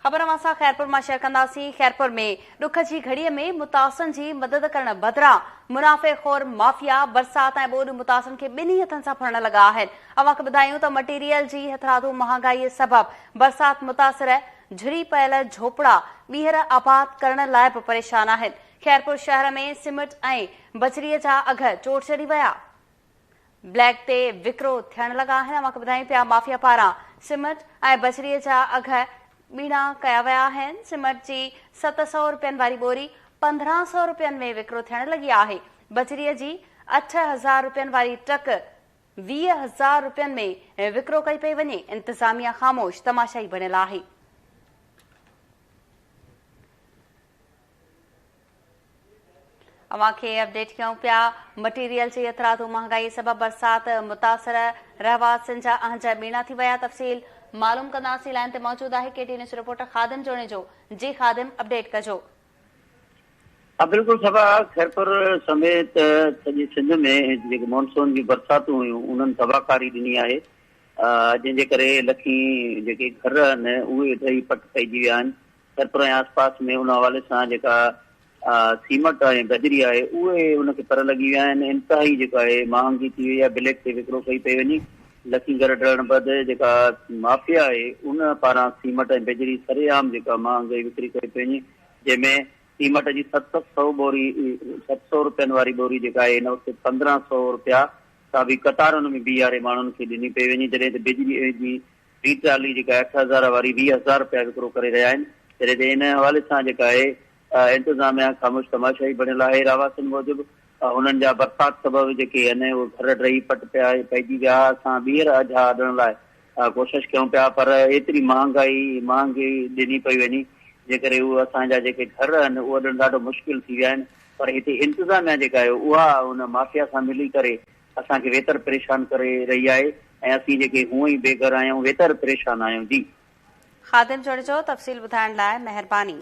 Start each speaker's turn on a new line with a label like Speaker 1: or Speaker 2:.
Speaker 1: खबर असां खैरपुर में शेयर कंदासीं। खैरपुर में दुख की घड़ी में मुतासिन की मदद करण बदिरां मुनाफ़ेखोर माफ़िया बरसात ऐं ॿोॾि मुतासिन के ॿिन्ही हथनि सां फड़ण लगा आहिनि। अवां खे ॿुधायूं त मटीरियल जी हथरादू महांगाई सबबि बरसात मुतासिर झिरी पयल झोपड़ा ॿीहर आबाद करण लाइ बि परेशान आहिनि। खैरपुर शहर में सीमेंट ऐं बजरीअ जा अघ चोट चढ़ी विया। ब्लैक ते विकिरो थियण लगा आहिनि। अवां खे ॿुधायूं पिया माफ़िया पारां सीमेंट ऐं बजरीअ जा अघ ॿीणा कया विया आहिनि। सीमेंट जी 700 रुपयनि वारी बोरी 1500 रुपयनि में विकिरो थियण लगी आहे। बजरीअ जी 8000 रुपयनि वारी ट्रक 20000 रुपयनि में विकिरो कई पई वञे। इंतज़ामिया ख़ामोश तमाशाई बणियल आहे। अवां खे अपडेट कयूं पिया। मटीरियल जी हथरादू महांगाई सबबि बरसात मुतासिर रहवासियुनि जा अहज ॿीणा थी विया। तफ़सील मालूम कंदासीं। लाइन ते मौजूद आहे केटी न्यूज़ रिपोर्टर खादिम जोड़े जो। जी खादिम, अपडेट कजो।
Speaker 2: बिल्कुल सभा खैरपुर समेत सॼे सिंध में जेके मॉनसून जी बरसातूं हुयूं उन्हनि तबाहकारी ॾिनी आहे, जंहिंजे करे लखी जेके घर आहिनि उहे ॾही पट पइजी विया आहिनि। खैरपुर ऐं आसपास में उन हवाले सां जेका सीमेंट ऐं गजरी आहे उहे उनखे पर लॻी विया आहिनि। इंतिहाई जेका आहे महांगी थी वई आहे। ब्लैक ते विकिरो कई पई वञे। लखी घर ढहण बदि जेका माफ़िया आहे उन पारां सीमेंट ऐं बिजली सरेआम जेका महांगाई विकिरी कई पई वञे, जंहिंमें सीमेंट जी 700 रुपयनि वारी बोरी जेका आहे हिन वक़्तु 1500 रुपया सां बि कतारुनि में बीहारे माण्हुनि खे ॾिनी पई वञे। जॾहिं त बिजली जी ॿी ट्राली जेका 8000 वारी 20000 रुपया विकिरो करे रहिया आहिनि। जॾहिं त इन हवाले सां जेका आहे इंतज़ामिया ख़ामोश तमाशाई बणियल आहे। रहवासियुनि मूजिबि हुननि जा बरसात सबबि जेके आहिनि उहे घर ड्रही पट पिया पइजी विया। असां ॿीहर अझा आणण लाइ कोशिशि कयूं पिया, पर एतिरी महांगी ॾिनी पई वञे जे करे उहे असांजा जेके घर आहिनि उहे ॾियणु ॾाढो मुश्किल थी विया आहिनि। पर हिते इंतज़ामिया जेका आहे उहा उन माफ़िया सां मिली करे असांखे वेतर परेशान करे रही आहे ऐं असीं जेके हूअं ई बेघर आहियूं वेतर परेशान आहियूं। जी
Speaker 1: खादिम जोड़े जो तफ़सील ॿुधाइण लाइ महिरबानी।